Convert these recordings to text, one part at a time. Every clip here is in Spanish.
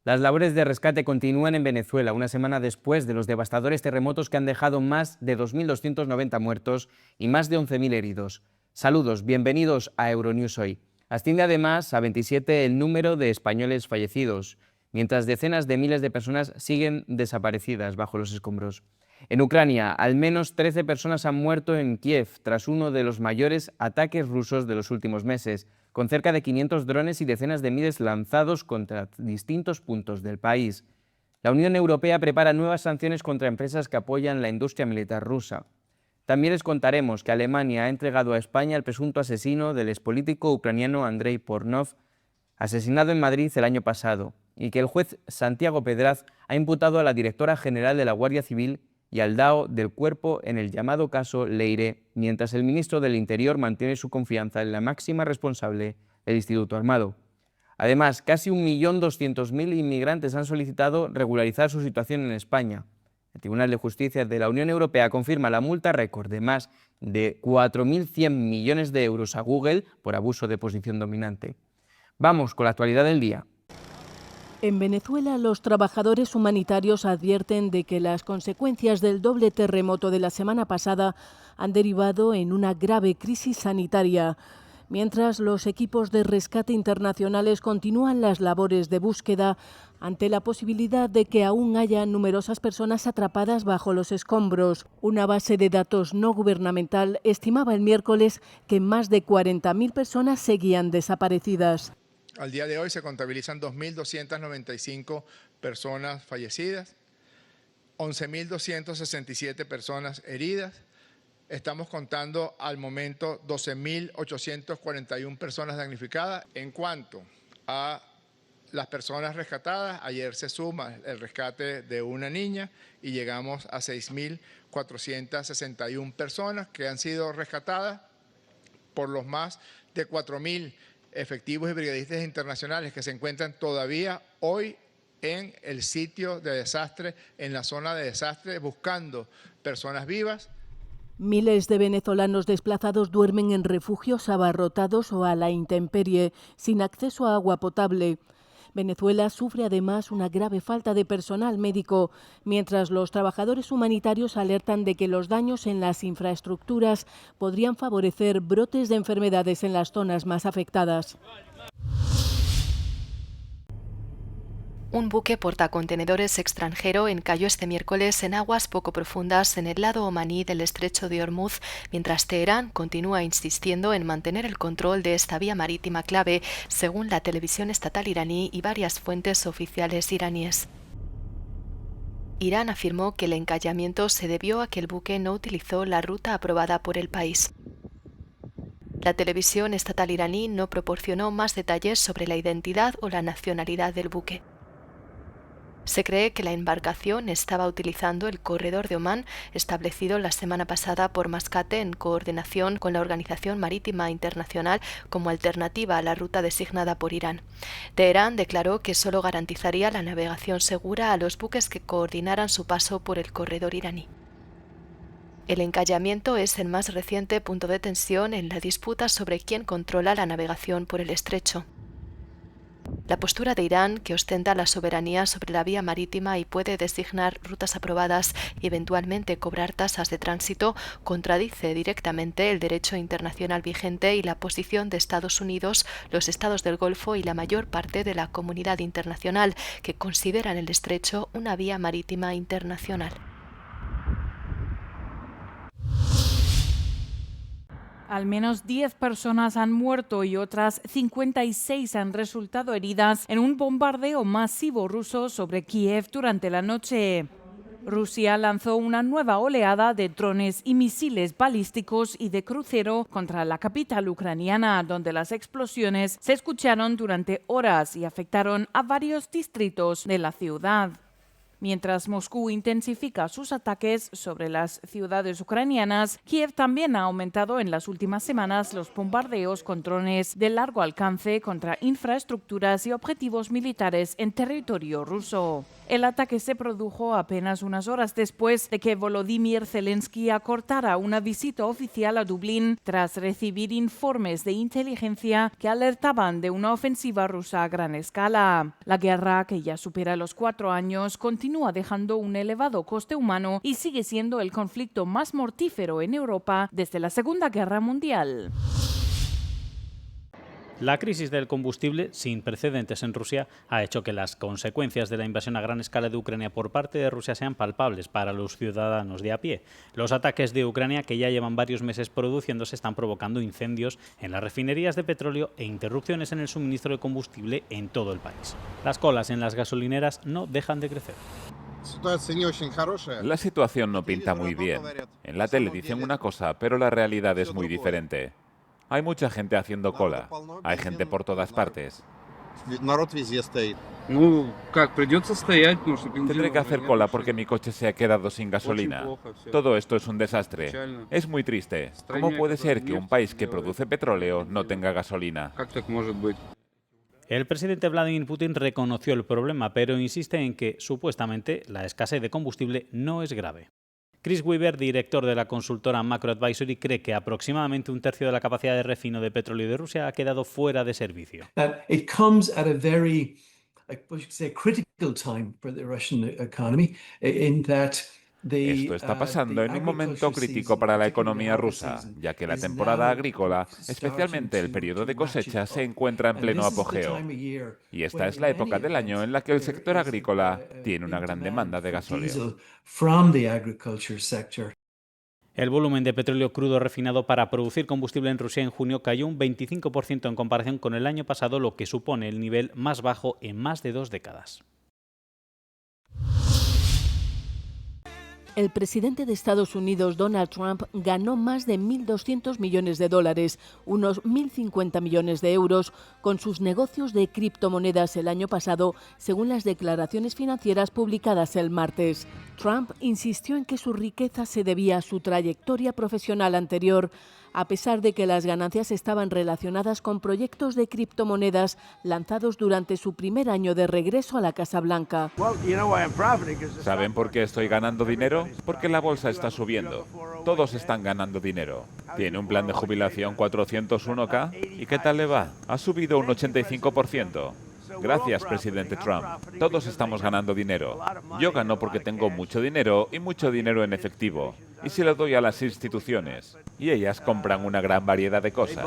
Las labores de rescate continúan en Venezuela, una semana después de los devastadores terremotos que han dejado más de 2.290 muertos y más de 11.000 heridos. Saludos, bienvenidos a Euronews Hoy. Asciende además a 27 el número de españoles fallecidos, mientras decenas de miles de personas siguen desaparecidas bajo los escombros. En Ucrania, al menos 13 personas han muerto en Kiev tras uno de los mayores ataques rusos de los últimos meses, con cerca de 500 drones y decenas de miles lanzados contra distintos puntos del país. La Unión Europea prepara nuevas sanciones contra empresas que apoyan la industria militar rusa. También les contaremos que Alemania ha entregado a España al presunto asesino del expolítico ucraniano Andrei Pornov, asesinado en Madrid el año pasado, y que el juez Santiago Pedraz ha imputado a la directora general de la Guardia Civil y al DAO del Cuerpo en el llamado caso Leire, mientras el ministro del Interior mantiene su confianza en la máxima responsable del Instituto Armado. Además, casi 1.200.000 inmigrantes han solicitado regularizar su situación en España. El Tribunal de Justicia de la Unión Europea confirma la multa récord de más de 4.100 millones de euros a Google por abuso de posición dominante. Vamos con la actualidad del día. En Venezuela, los trabajadores humanitarios advierten de que las consecuencias del doble terremoto de la semana pasada han derivado en una grave crisis sanitaria. Mientras los equipos de rescate internacionales continúan las labores de búsqueda ante la posibilidad de que aún haya numerosas personas atrapadas bajo los escombros. Una base de datos no gubernamental estimaba el miércoles que más de 40.000 personas seguían desaparecidas. Al día de hoy se contabilizan 2.295 personas fallecidas, 11.267 personas heridas. Estamos contando al momento 12.841 personas damnificadas. En cuanto a las personas rescatadas, ayer se suma el rescate de una niña y llegamos a 6.461 personas que han sido rescatadas por los más de 4.000 efectivos y brigadistas internacionales que se encuentran todavía hoy en el sitio de desastre, en la zona de desastre, buscando personas vivas. Miles de venezolanos desplazados duermen en refugios abarrotados o a la intemperie, sin acceso a agua potable. Venezuela sufre además una grave falta de personal médico, mientras los trabajadores humanitarios alertan de que los daños en las infraestructuras podrían favorecer brotes de enfermedades en las zonas más afectadas. Un buque portacontenedores extranjero encalló este miércoles en aguas poco profundas en el lado omaní del estrecho de Hormuz, mientras Teherán continúa insistiendo en mantener el control de esta vía marítima clave, según la televisión estatal iraní y varias fuentes oficiales iraníes. Irán afirmó que el encallamiento se debió a que el buque no utilizó la ruta aprobada por el país. La televisión estatal iraní no proporcionó más detalles sobre la identidad o la nacionalidad del buque. Se cree que la embarcación estaba utilizando el corredor de Omán establecido la semana pasada por Mascate en coordinación con la Organización Marítima Internacional como alternativa a la ruta designada por Irán. Teherán declaró que solo garantizaría la navegación segura a los buques que coordinaran su paso por el corredor iraní. El encallamiento es el más reciente punto de tensión en la disputa sobre quién controla la navegación por el estrecho. La postura de Irán, que ostenta la soberanía sobre la vía marítima y puede designar rutas aprobadas y eventualmente cobrar tasas de tránsito, contradice directamente el derecho internacional vigente y la posición de Estados Unidos, los estados del Golfo y la mayor parte de la comunidad internacional, que consideran el estrecho una vía marítima internacional. Al menos 10 personas han muerto y otras 56 han resultado heridas en un bombardeo masivo ruso sobre Kiev durante la noche. Rusia lanzó una nueva oleada de drones y misiles balísticos y de crucero contra la capital ucraniana, donde las explosiones se escucharon durante horas y afectaron a varios distritos de la ciudad. Mientras Moscú intensifica sus ataques sobre las ciudades ucranianas, Kiev también ha aumentado en las últimas semanas los bombardeos con drones de largo alcance contra infraestructuras y objetivos militares en territorio ruso. El ataque se produjo apenas unas horas después de que Volodymyr Zelensky acortara una visita oficial a Dublín tras recibir informes de inteligencia que alertaban de una ofensiva rusa a gran escala. La guerra, que ya supera los 4 años, continúa dejando un elevado coste humano y sigue siendo el conflicto más mortífero en Europa desde la Segunda Guerra Mundial. La crisis del combustible, sin precedentes en Rusia, ha hecho que las consecuencias de la invasión a gran escala de Ucrania por parte de Rusia sean palpables para los ciudadanos de a pie. Los ataques de Ucrania, que ya llevan varios meses produciéndose, están provocando incendios en las refinerías de petróleo e interrupciones en el suministro de combustible en todo el país. Las colas en las gasolineras no dejan de crecer. La situación no pinta muy bien. En la tele dicen una cosa, pero la realidad es muy diferente. Hay mucha gente haciendo cola. Hay gente por todas partes. Tendré que hacer cola porque mi coche se ha quedado sin gasolina. Todo esto es un desastre. Es muy triste. ¿Cómo puede ser que un país que produce petróleo no tenga gasolina? El presidente Vladimir Putin reconoció el problema, pero insiste en que, supuestamente, la escasez de combustible no es grave. Chris Weaver, director de la consultora Macro Advisory, cree que aproximadamente un tercio de la capacidad de refino de petróleo de Rusia ha quedado fuera de servicio. It comes at a very, critical time for the Russian economy, in that Esto está pasando en un momento crítico para la economía rusa, ya que la temporada agrícola, especialmente el periodo de cosecha, se encuentra en pleno apogeo. Y esta es la época del año en la que el sector agrícola tiene una gran demanda de gasóleo. El volumen de petróleo crudo refinado para producir combustible en Rusia en junio cayó un 25% en comparación con el año pasado, lo que supone el nivel más bajo en más de 2 décadas. El presidente de Estados Unidos, Donald Trump, ganó más de 1.200 millones de dólares, unos 1.050 millones de euros, con sus negocios de criptomonedas el año pasado, según las declaraciones financieras publicadas el martes. Trump insistió en que su riqueza se debía a su trayectoria profesional anterior, a pesar de que las ganancias estaban relacionadas con proyectos de criptomonedas lanzados durante su primer año de regreso a la Casa Blanca. ¿Saben por qué estoy ganando dinero? Porque la bolsa está subiendo. Todos están ganando dinero. Tiene un plan de jubilación 401k. ¿Y qué tal le va? Ha subido un 85%. Gracias, presidente Trump. Todos estamos ganando dinero. Yo gano porque tengo mucho dinero y mucho dinero en efectivo. Y se lo doy a las instituciones. Y ellas compran una gran variedad de cosas.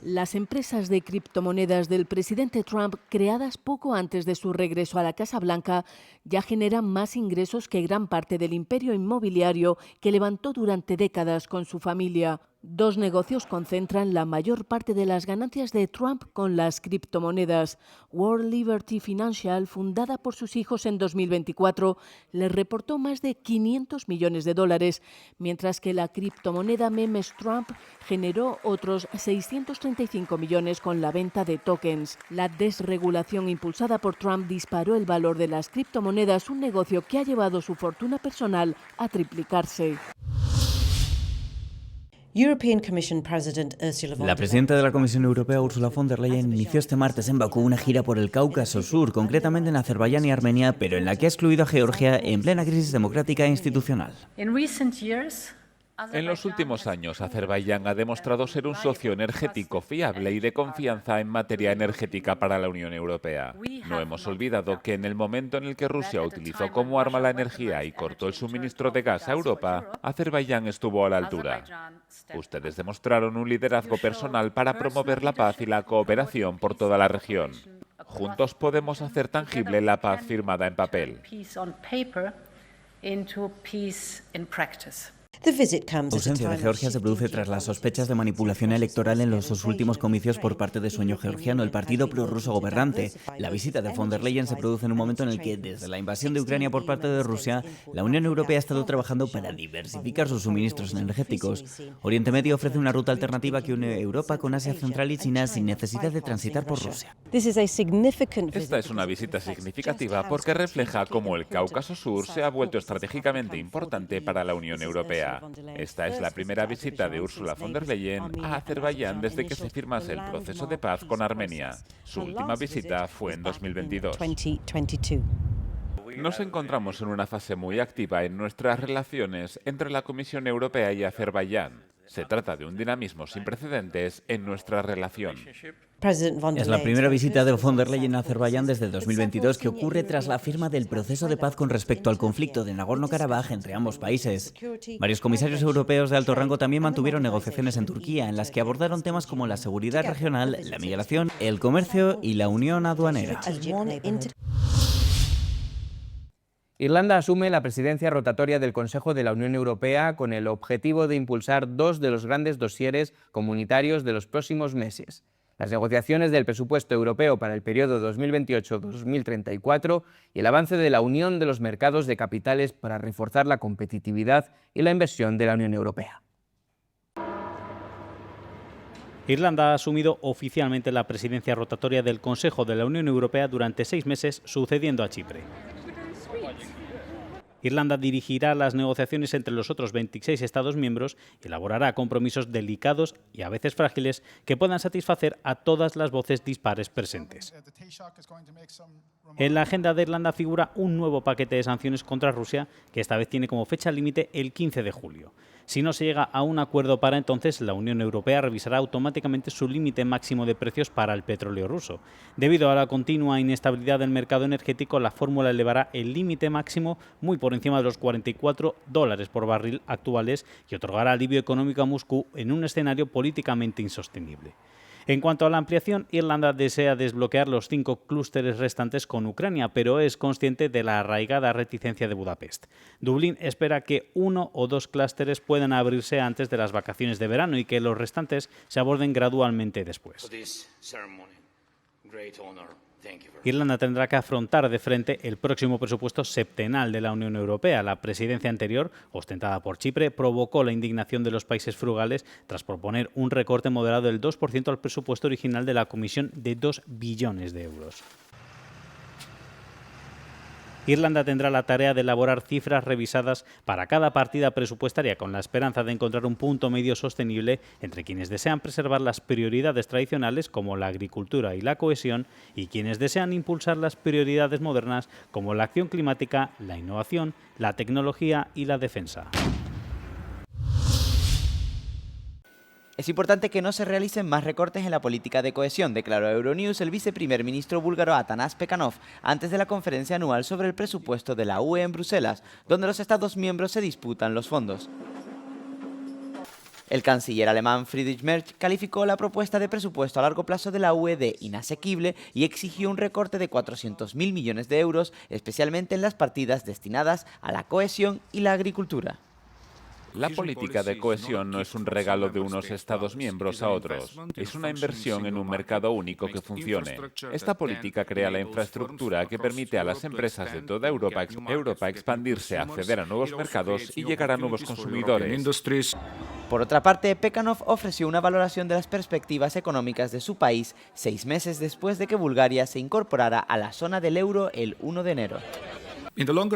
Las empresas de criptomonedas del presidente Trump, creadas poco antes de su regreso a la Casa Blanca, ya generan más ingresos que gran parte del imperio inmobiliario que levantó durante décadas con su familia. 2 negocios concentran la mayor parte de las ganancias de Trump con las criptomonedas. World Liberty Financial, fundada por sus hijos en 2024, les reportó más de 500 millones de dólares, mientras que la criptomoneda Memes Trump generó otros 635 millones con la venta de tokens. La desregulación impulsada por Trump disparó el valor de las criptomonedas, un negocio que ha llevado su fortuna personal a triplicarse. La presidenta de la Comisión Europea, Ursula von der Leyen, inició este martes en Bakú una gira por el Cáucaso Sur, concretamente en Azerbaiyán y Armenia, pero en la que ha excluido a Georgia en plena crisis democrática e institucional. En los últimos años, Azerbaiyán ha demostrado ser un socio energético fiable y de confianza en materia energética para la Unión Europea. No hemos olvidado que en el momento en el que Rusia utilizó como arma la energía y cortó el suministro de gas a Europa, Azerbaiyán estuvo a la altura. Ustedes demostraron un liderazgo personal para promover la paz y la cooperación por toda la región. Juntos podemos hacer tangible la paz firmada en papel. La ausencia de Georgia se produce tras las sospechas de manipulación electoral en los dos últimos comicios por parte de Sueño Georgiano, el partido prorruso gobernante. La visita de von der Leyen se produce en un momento en el que, desde la invasión de Ucrania por parte de Rusia, la Unión Europea ha estado trabajando para diversificar sus suministros energéticos. Oriente Medio ofrece una ruta alternativa que une Europa con Asia Central y China sin necesidad de transitar por Rusia. Esta es una visita significativa porque refleja cómo el Cáucaso Sur se ha vuelto estratégicamente importante para la Unión Europea. Esta es la primera visita de Ursula von der Leyen a Azerbaiyán desde que se firmase el proceso de paz con Armenia. Su última visita fue en 2022. Nos encontramos en una fase muy activa en nuestras relaciones entre la Comisión Europea y Azerbaiyán. Se trata de un dinamismo sin precedentes en nuestra relación. Es la primera visita de von der Leyen a Azerbaiyán desde 2022 que ocurre tras la firma del proceso de paz con respecto al conflicto de Nagorno-Karabaj entre ambos países. Varios comisarios europeos de alto rango también mantuvieron negociaciones en Turquía, en las que abordaron temas como la seguridad regional, la migración, el comercio y la unión aduanera. Irlanda asume la presidencia rotatoria del Consejo de la Unión Europea con el objetivo de impulsar dos de los grandes dosieres comunitarios de los próximos meses: las negociaciones del presupuesto europeo para el periodo 2028-2034 y el avance de la unión de los mercados de capitales para reforzar la competitividad y la inversión de la Unión Europea. Irlanda ha asumido oficialmente la presidencia rotatoria del Consejo de la Unión Europea durante 6 meses, sucediendo a Chipre. Irlanda dirigirá las negociaciones entre los otros 26 Estados miembros y elaborará compromisos delicados y a veces frágiles que puedan satisfacer a todas las voces dispares presentes. En la agenda de Irlanda figura un nuevo paquete de sanciones contra Rusia que esta vez tiene como fecha límite el 15 de julio. Si no se llega a un acuerdo para entonces, la Unión Europea revisará automáticamente su límite máximo de precios para el petróleo ruso. Debido a la continua inestabilidad del mercado energético, la fórmula elevará el límite máximo muy por encima de los $44 por barril actuales y otorgará alivio económico a Moscú en un escenario políticamente insostenible. En cuanto a la ampliación, Irlanda desea desbloquear los 5 clústeres restantes con Ucrania, pero es consciente de la arraigada reticencia de Budapest. Dublín espera que 1 o 2 clústeres puedan abrirse antes de las vacaciones de verano y que los restantes se aborden gradualmente después. Irlanda tendrá que afrontar de frente el próximo presupuesto septenal de la Unión Europea. La presidencia anterior, ostentada por Chipre, provocó la indignación de los países frugales tras proponer un recorte moderado del 2% al presupuesto original de la Comisión de 2 billones de euros. Irlanda tendrá la tarea de elaborar cifras revisadas para cada partida presupuestaria con la esperanza de encontrar un punto medio sostenible entre quienes desean preservar las prioridades tradicionales como la agricultura y la cohesión y quienes desean impulsar las prioridades modernas como la acción climática, la innovación, la tecnología y la defensa. Es importante que no se realicen más recortes en la política de cohesión, declaró a Euronews el viceprimer ministro búlgaro Atanas Pekanov antes de la conferencia anual sobre el presupuesto de la UE en Bruselas, donde los Estados miembros se disputan los fondos. El canciller alemán Friedrich Merz calificó la propuesta de presupuesto a largo plazo de la UE de inasequible y exigió un recorte de 400.000 millones de euros, especialmente en las partidas destinadas a la cohesión y la agricultura. La política de cohesión no es un regalo de unos Estados miembros a otros, es una inversión en un mercado único que funcione. Esta política crea la infraestructura que permite a las empresas de toda Europa expandirse, acceder a nuevos mercados y llegar a nuevos consumidores. Por otra parte, Pekanov ofreció una valoración de las perspectivas económicas de su país 6 meses después de que Bulgaria se incorporara a la zona del euro el 1 de enero.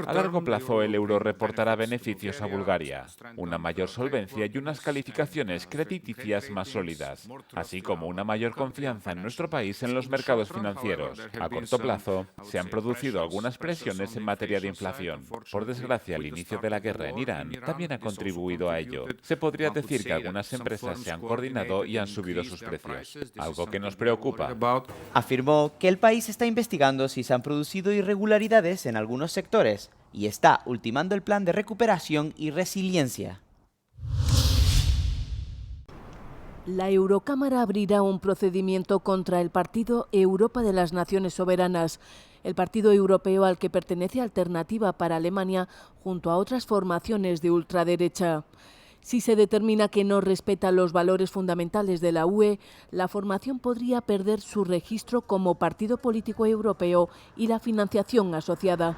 A largo plazo, el euro reportará beneficios a Bulgaria, una mayor solvencia y unas calificaciones crediticias más sólidas, así como una mayor confianza en nuestro país en los mercados financieros. A corto plazo, se han producido algunas presiones en materia de inflación. Por desgracia, el inicio de la guerra en Irán también ha contribuido a ello. Se podría decir que algunas empresas se han coordinado y han subido sus precios, algo que nos preocupa. Afirmó que el país está investigando si se han producido irregularidades en algunos sectores y está ultimando el plan de recuperación y resiliencia. La Eurocámara abrirá un procedimiento contra el partido Europa de las Naciones Soberanas, el partido europeo al que pertenece Alternativa para Alemania junto a otras formaciones de ultraderecha. Si se determina que no respeta los valores fundamentales de la UE, la formación podría perder su registro como partido político europeo y la financiación asociada.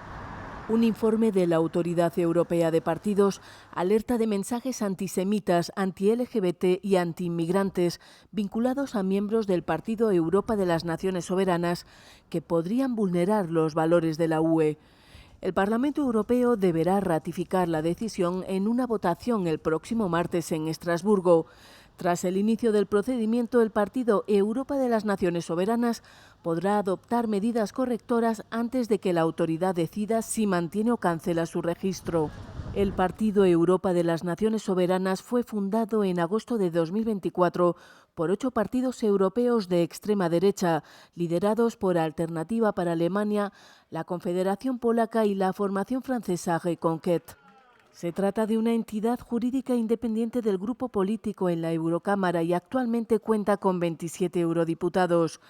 Un informe de la Autoridad Europea de Partidos alerta de mensajes antisemitas, anti-LGBT y anti-inmigrantes vinculados a miembros del Partido Europa de las Naciones Soberanas que podrían vulnerar los valores de la UE. El Parlamento Europeo deberá ratificar la decisión en una votación el próximo martes en Estrasburgo. Tras el inicio del procedimiento, el Partido Europa de las Naciones Soberanas podrá adoptar medidas correctoras antes de que la autoridad decida si mantiene o cancela su registro. El Partido Europa de las Naciones Soberanas fue fundado en agosto de 2024 por 8 partidos europeos de extrema derecha, liderados por Alternativa para Alemania, la Confederación Polaca y la formación francesa Reconquête. Se trata de una entidad jurídica independiente del grupo político en la Eurocámara y actualmente cuenta con 27 eurodiputados.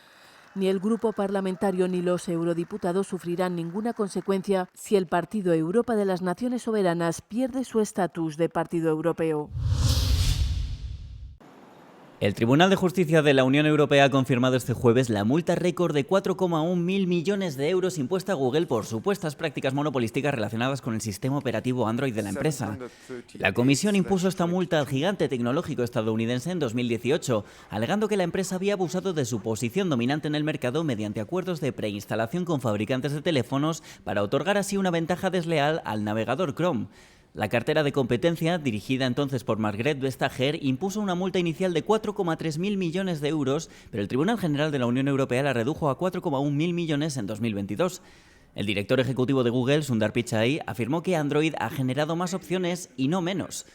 Ni el grupo parlamentario ni los eurodiputados sufrirán ninguna consecuencia si el Partido Europa de las Naciones Soberanas pierde su estatus de partido europeo. El Tribunal de Justicia de la Unión Europea ha confirmado este jueves la multa récord de 4,1 mil millones de euros impuesta a Google por supuestas prácticas monopolísticas relacionadas con el sistema operativo Android de la empresa. La comisión impuso esta multa al gigante tecnológico estadounidense en 2018, alegando que la empresa había abusado de su posición dominante en el mercado mediante acuerdos de preinstalación con fabricantes de teléfonos para otorgar así una ventaja desleal al navegador Chrome. La cartera de competencia, dirigida entonces por Margrethe Vestager, impuso una multa inicial de 4,3 mil millones de euros, pero el Tribunal General de la Unión Europea la redujo a 4,1 mil millones en 2022. El director ejecutivo de Google, Sundar Pichai, afirmó que Android ha generado más opciones y no menos.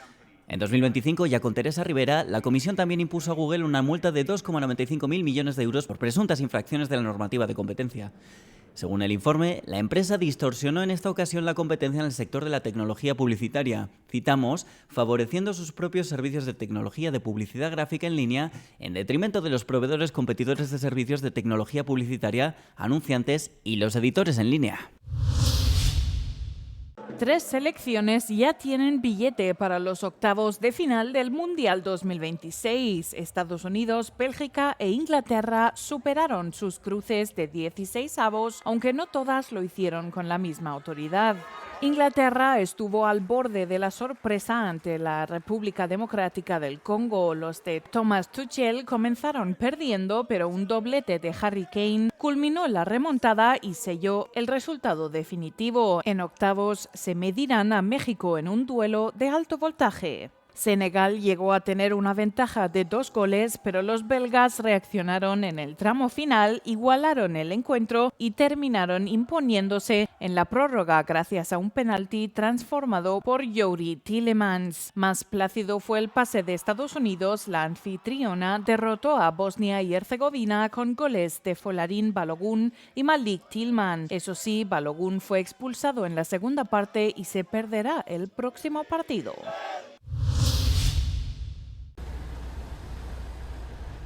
En 2025, ya con Teresa Rivera, la Comisión también impuso a Google una multa de 2,95 mil millones de euros por presuntas infracciones de la normativa de competencia. Según el informe, la empresa distorsionó en esta ocasión la competencia en el sector de la tecnología publicitaria. Citamos, favoreciendo sus propios servicios de tecnología de publicidad gráfica en línea en detrimento de los proveedores competidores de servicios de tecnología publicitaria, anunciantes y los editores en línea. 3 selecciones ya tienen billete para los octavos de final del Mundial 2026. Estados Unidos, Bélgica e Inglaterra superaron sus cruces de 16avos, aunque no todas lo hicieron con la misma autoridad. Inglaterra estuvo al borde de la sorpresa ante la República Democrática del Congo. Los de Thomas Tuchel comenzaron perdiendo, pero un doblete de Harry Kane culminó la remontada y selló el resultado definitivo. En octavos se medirán a México en un duelo de alto voltaje. Senegal llegó a tener una ventaja de 2 goles, pero los belgas reaccionaron en el tramo final, igualaron el encuentro y terminaron imponiéndose en la prórroga gracias a un penalti transformado por Youri Tielemans. Más plácido fue el pase de Estados Unidos. La anfitriona derrotó a Bosnia y Herzegovina con goles de Folarin Balogun y Malik Tillman. Eso sí, Balogun fue expulsado en la segunda parte y se perderá el próximo partido.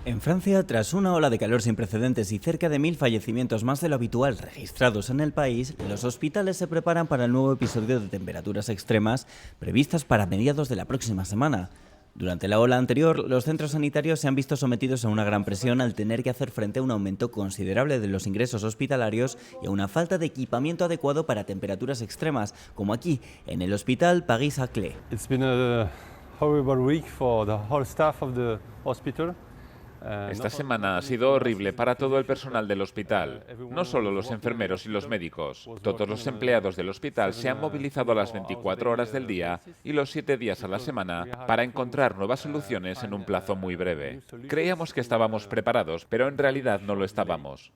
En Francia, tras una ola de calor sin precedentes y cerca de 1000 fallecimientos más de lo habitual registrados en el país, los hospitales se preparan para el nuevo episodio de temperaturas extremas previstas para mediados de la próxima semana. Durante la ola anterior, los centros sanitarios se han visto sometidos a una gran presión al tener que hacer frente a un aumento considerable de los ingresos hospitalarios y a una falta de equipamiento adecuado para temperaturas extremas, como aquí, en el Hospital Paris-Saclay. It's been a horrible week for the whole staff of the hospital. Esta semana ha sido horrible para todo el personal del hospital, no solo los enfermeros y los médicos. Todos los empleados del hospital se han movilizado a las 24 horas del día y los 7 días a la semana para encontrar nuevas soluciones en un plazo muy breve. Creíamos que estábamos preparados, pero en realidad no lo estábamos.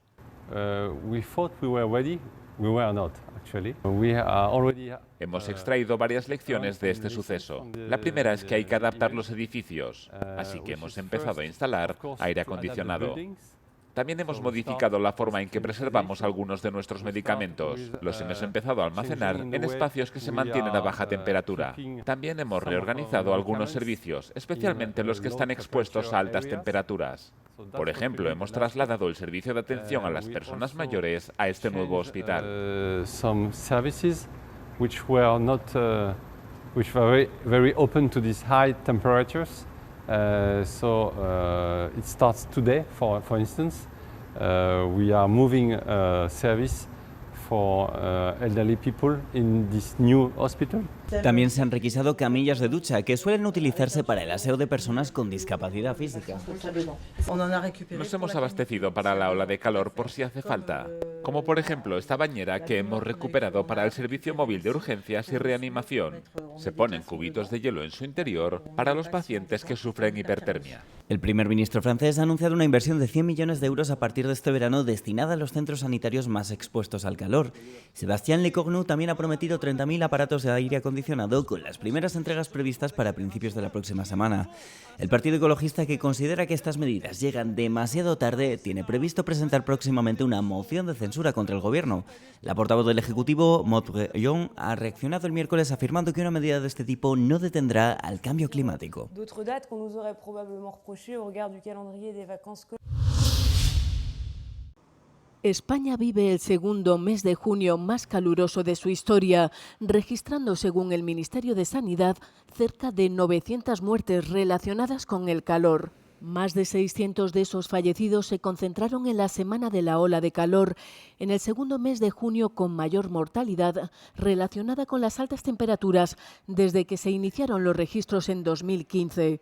Hemos extraído varias lecciones de este suceso. La primera es que hay que adaptar los edificios, así que hemos empezado a instalar aire acondicionado. También hemos modificado la forma en que preservamos algunos de nuestros medicamentos. Los hemos empezado a almacenar en espacios que se mantienen a baja temperatura. También hemos reorganizado algunos servicios, especialmente los que están expuestos a altas temperaturas. Por ejemplo, hemos trasladado el servicio de atención a las personas mayores a este nuevo hospital. which were very open to these high temperatures. It starts today, for instance. We are moving service for elderly people in this new hospital. También se han requisado camillas de ducha que suelen utilizarse para el aseo de personas con discapacidad física. Nos hemos abastecido para la ola de calor por si hace falta, como por ejemplo esta bañera que hemos recuperado para el servicio móvil de urgencias y reanimación. Se ponen cubitos de hielo en su interior para los pacientes que sufren hipertermia. El primer ministro francés ha anunciado una inversión de 100 millones de euros a partir de este verano destinada a los centros sanitarios más expuestos al calor. Sébastien Lecornu también ha prometido 30.000 aparatos de aire acondicionado con las primeras entregas previstas para principios de la próxima semana. El Partido Ecologista, que considera que estas medidas llegan demasiado tarde, tiene previsto presentar próximamente una moción de censura contra el gobierno. La portavoz del Ejecutivo, Maud Rillon, ha reaccionado el miércoles afirmando que una medida de este tipo no detendrá al cambio climático. España vive el segundo mes de junio más caluroso de su historia, registrando, según el Ministerio de Sanidad, cerca de 900 muertes relacionadas con el calor. Más de 600 de esos fallecidos se concentraron en la semana de la ola de calor, en el segundo mes de junio con mayor mortalidad relacionada con las altas temperaturas desde que se iniciaron los registros en 2015.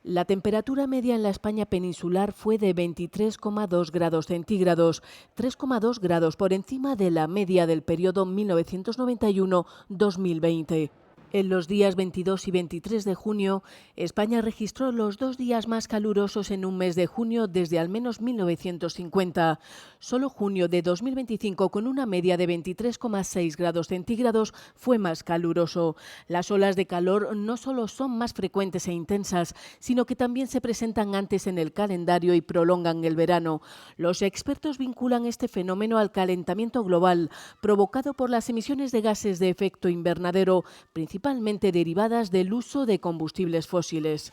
La temperatura media en la España peninsular fue de 23,2 grados centígrados, 3,2 grados por encima de la media del periodo 1991-2020. En los días 22 y 23 de junio, España registró los 2 días más calurosos en un mes de junio desde al menos 1950. Solo junio de 2025, con una media de 23,6 grados centígrados, fue más caluroso. Las olas de calor no solo son más frecuentes e intensas, sino que también se presentan antes en el calendario y prolongan el verano. Los expertos vinculan este fenómeno al calentamiento global, provocado por las emisiones de gases de efecto invernadero, principalmente derivadas del uso de combustibles fósiles.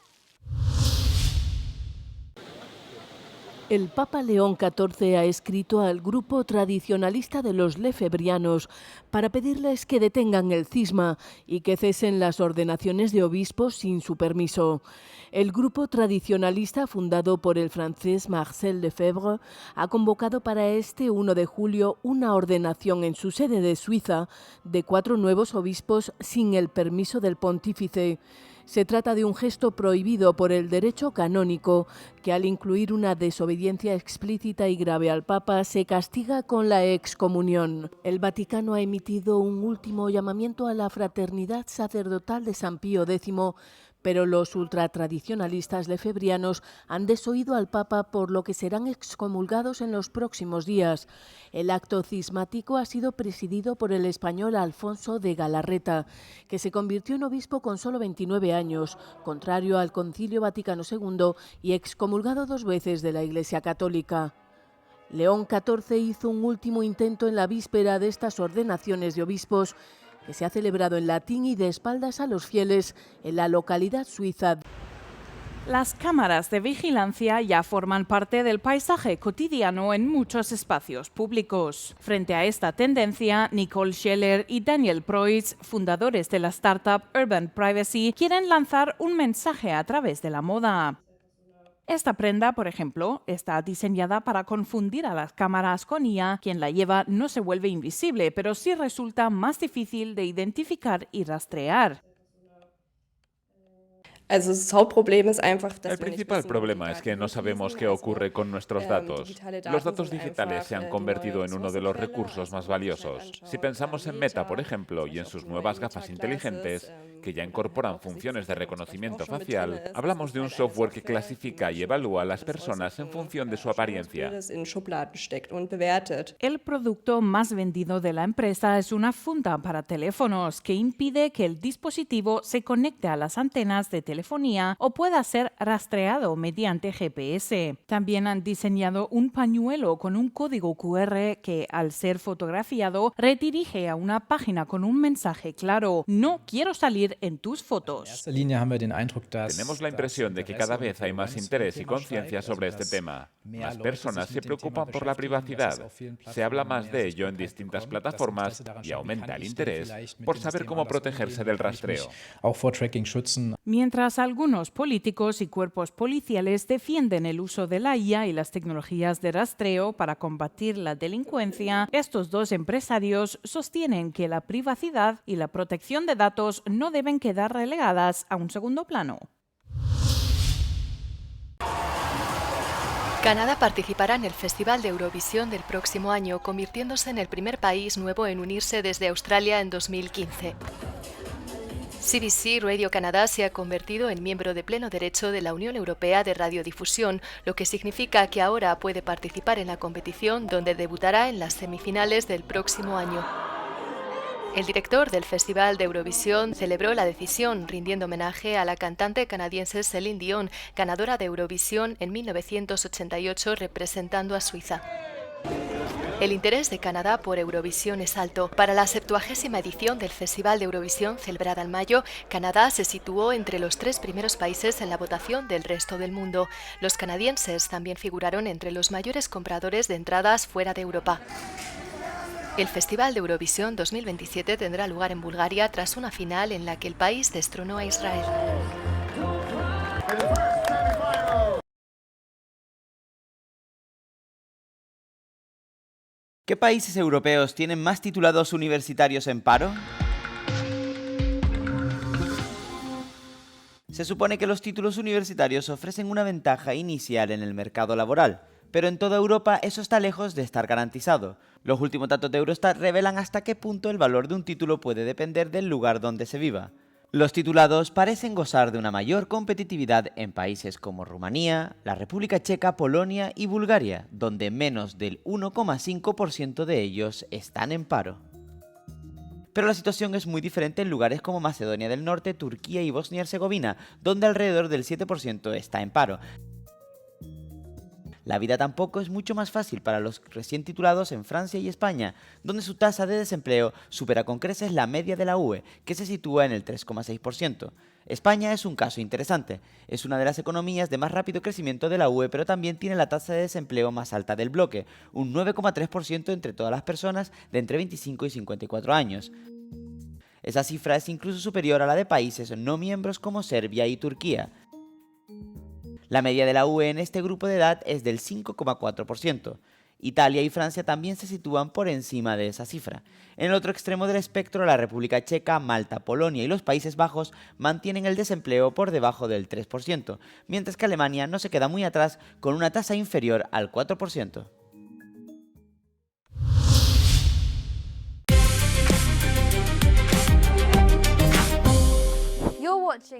El Papa León XIV ha escrito al grupo tradicionalista de los lefebrianos para pedirles que detengan el cisma y que cesen las ordenaciones de obispos sin su permiso. El grupo tradicionalista, fundado por el francés Marcel Lefebvre, ha convocado para este 1 de julio una ordenación en su sede de Suiza de 4 nuevos obispos sin el permiso del pontífice. Se trata de un gesto prohibido por el derecho canónico, que al incluir una desobediencia explícita y grave al Papa se castiga con la excomunión. El Vaticano ha emitido un último llamamiento a la fraternidad sacerdotal de San Pío X, pero los ultratradicionalistas lefebrianos han desoído al Papa, por lo que serán excomulgados en los próximos días. El acto cismático ha sido presidido por el español Alfonso de Galarreta, que se convirtió en obispo con solo 29 años, contrario al Concilio Vaticano II y excomulgado 2 veces de la Iglesia Católica. León XIV hizo un último intento en la víspera de estas ordenaciones de obispos, que se ha celebrado en latín y de espaldas a los fieles en la localidad suiza. Las cámaras de vigilancia ya forman parte del paisaje cotidiano en muchos espacios públicos. Frente a esta tendencia, Nicole Scheller y Daniel Preuss, fundadores de la startup Urban Privacy, quieren lanzar un mensaje a través de la moda. Esta prenda, por ejemplo, está diseñada para confundir a las cámaras con IA. Quien la lleva no se vuelve invisible, pero sí resulta más difícil de identificar y rastrear. El principal problema es que no sabemos qué ocurre con nuestros datos. Los datos digitales se han convertido en uno de los recursos más valiosos. Si pensamos en Meta, por ejemplo, y en sus nuevas gafas inteligentes, que ya incorporan funciones de reconocimiento facial, hablamos de un software que clasifica y evalúa a las personas en función de su apariencia. El producto más vendido de la empresa es una funda para teléfonos que impide que el dispositivo se conecte a las antenas de telefonía o pueda ser rastreado mediante GPS. También han diseñado un pañuelo con un código QR que, al ser fotografiado, redirige a una página con un mensaje claro: no quiero salir salir en tus fotos. Tenemos la impresión de que cada vez hay más interés y conciencia sobre este tema. Más personas se preocupan por la privacidad. Se habla más de ello en distintas plataformas y aumenta el interés por saber cómo protegerse del rastreo. Mientras algunos políticos y cuerpos policiales defienden el uso de la IA y las tecnologías de rastreo para combatir la delincuencia, estos dos empresarios sostienen que la privacidad y la protección de datos no deben quedar relegadas a un segundo plano. Canadá participará en el Festival de Eurovisión del próximo año, convirtiéndose en el primer país nuevo en unirse desde Australia en 2015. CBC Radio Canadá se ha convertido en miembro de pleno derecho de la Unión Europea de Radiodifusión, lo que significa que ahora puede participar en la competición, donde debutará en las semifinales del próximo año. El director del Festival de Eurovisión celebró la decisión, rindiendo homenaje a la cantante canadiense Céline Dion, ganadora de Eurovisión en 1988 representando a Suiza. El interés de Canadá por Eurovisión es alto. Para la 70ª edición del Festival de Eurovisión, celebrada en mayo, Canadá se situó entre los 3 primeros países en la votación del resto del mundo. Los canadienses también figuraron entre los mayores compradores de entradas fuera de Europa. El Festival de Eurovisión 2027 tendrá lugar en Bulgaria tras una final en la que el país destronó a Israel. ¿Qué países europeos tienen más titulados universitarios en paro? Se supone que los títulos universitarios ofrecen una ventaja inicial en el mercado laboral, pero en toda Europa eso está lejos de estar garantizado. Los últimos datos de Eurostat revelan hasta qué punto el valor de un título puede depender del lugar donde se viva. Los titulados parecen gozar de una mayor competitividad en países como Rumanía, la República Checa, Polonia y Bulgaria, donde menos del 1,5% de ellos están en paro. Pero la situación es muy diferente en lugares como Macedonia del Norte, Turquía y Bosnia y Herzegovina, donde alrededor del 7% está en paro. La vida tampoco es mucho más fácil para los recién titulados en Francia y España, donde su tasa de desempleo supera con creces la media de la UE, que se sitúa en el 3,6%. España es un caso interesante. Es una de las economías de más rápido crecimiento de la UE, pero también tiene la tasa de desempleo más alta del bloque, un 9,3% entre todas las personas de entre 25 y 54 años. Esa cifra es incluso superior a la de países no miembros como Serbia y Turquía. La media de la UE en este grupo de edad es del 5,4%. Italia y Francia también se sitúan por encima de esa cifra. En el otro extremo del espectro, la República Checa, Malta, Polonia y los Países Bajos mantienen el desempleo por debajo del 3%, mientras que Alemania no se queda muy atrás con una tasa inferior al 4%.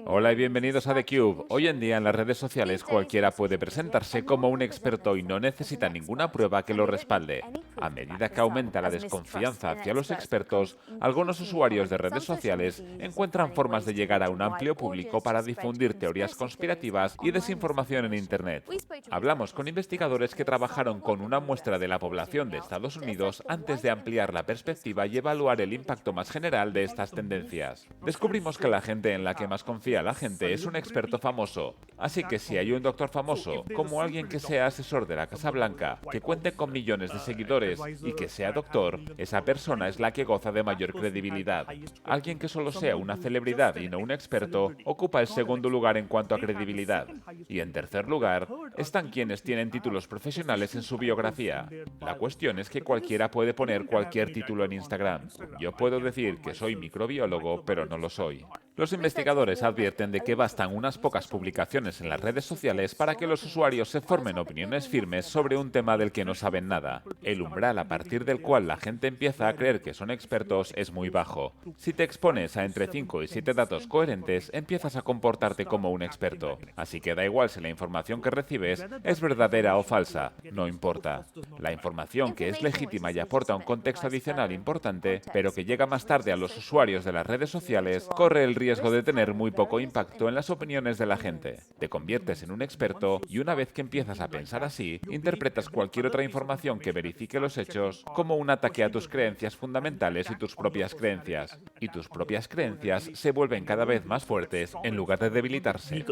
Hola y bienvenidos a theCUBE. Hoy en día en las redes sociales cualquiera puede presentarse como un experto y no necesita ninguna prueba que lo respalde. A medida que aumenta la desconfianza hacia los expertos, algunos usuarios de redes sociales encuentran formas de llegar a un amplio público para difundir teorías conspirativas y desinformación en Internet. Hablamos con investigadores que trabajaron con una muestra de la población de Estados Unidos antes de ampliar la perspectiva y evaluar el impacto más general de estas tendencias. Descubrimos que la gente en la que más confía la gente es un experto famoso. Así que si hay un doctor famoso, como alguien que sea asesor de la Casa Blanca, que cuente con millones de seguidores y que sea doctor, esa persona es la que goza de mayor credibilidad. Alguien que solo sea una celebridad y no un experto ocupa el segundo lugar en cuanto a credibilidad. Y en tercer lugar están quienes tienen títulos profesionales en su biografía. La cuestión es que cualquiera puede poner cualquier título en Instagram. Yo puedo decir que soy microbiólogo, pero no lo soy. Los investigadores advierten de que bastan unas pocas publicaciones en las redes sociales para que los usuarios se formen opiniones firmes sobre un tema del que no saben nada. El umbral a partir del cual la gente empieza a creer que son expertos es muy bajo. Si te expones a entre 5 y 7 datos coherentes, empiezas a comportarte como un experto. Así que da igual si la información que recibes es verdadera o falsa, no importa. La información que es legítima y aporta un contexto adicional importante, pero que llega más tarde a los usuarios de las redes sociales, corre el riesgo riesgo de tener muy poco impacto en las opiniones de la gente. Te conviertes en un experto y una vez que empiezas a pensar así, interpretas cualquier otra información que verifique los hechos como un ataque a tus creencias fundamentales y tus propias creencias. Y tus propias creencias se vuelven cada vez más fuertes en lugar de debilitarse.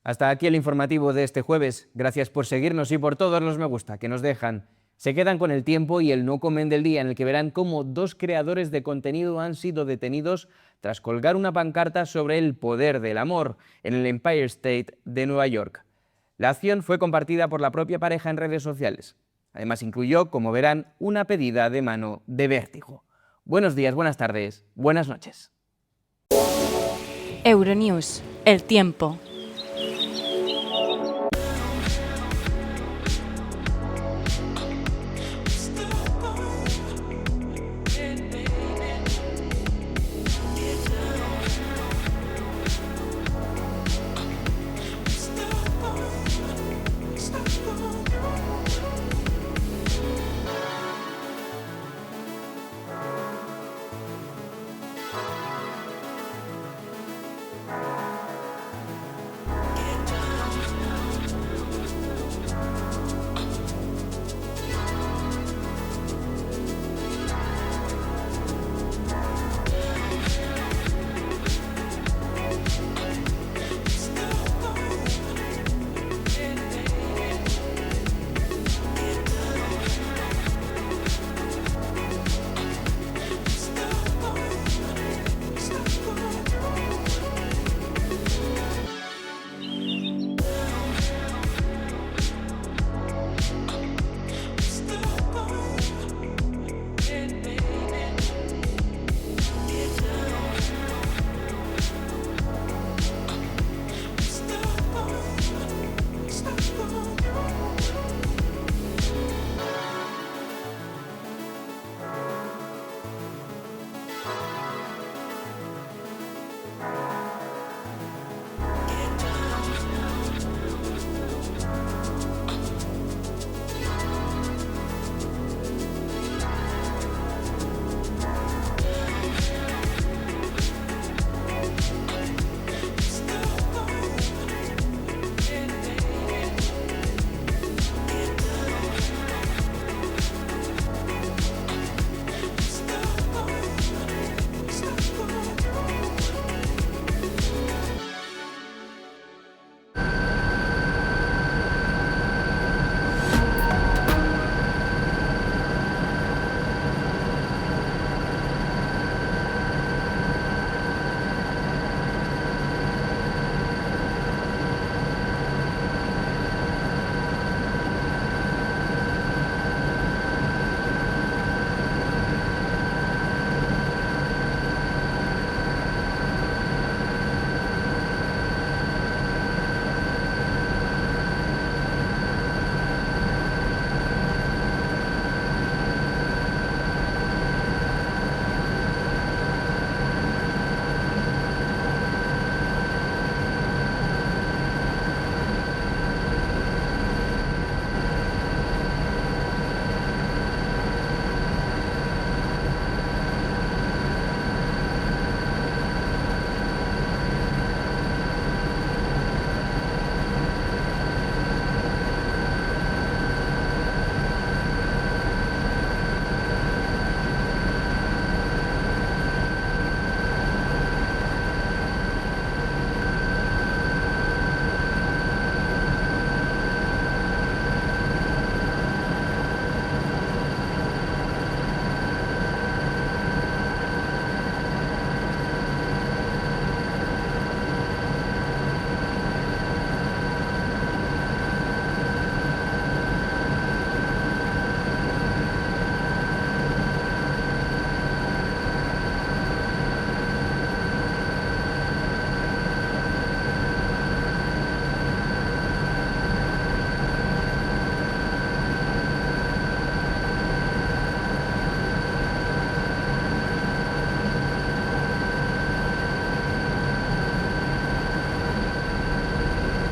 Hasta aquí el informativo de este jueves. Gracias por seguirnos y por todos los me gusta que nos dejan. Se quedan con el tiempo y el no comen del día, en el que verán cómo 2 creadores de contenido han sido detenidos tras colgar una pancarta sobre el poder del amor en el Empire State de Nueva York. La acción fue compartida por la propia pareja en redes sociales. Además incluyó, como verán, una pedida de mano de vértigo. Buenos días, buenas tardes, buenas noches. Euronews, el tiempo.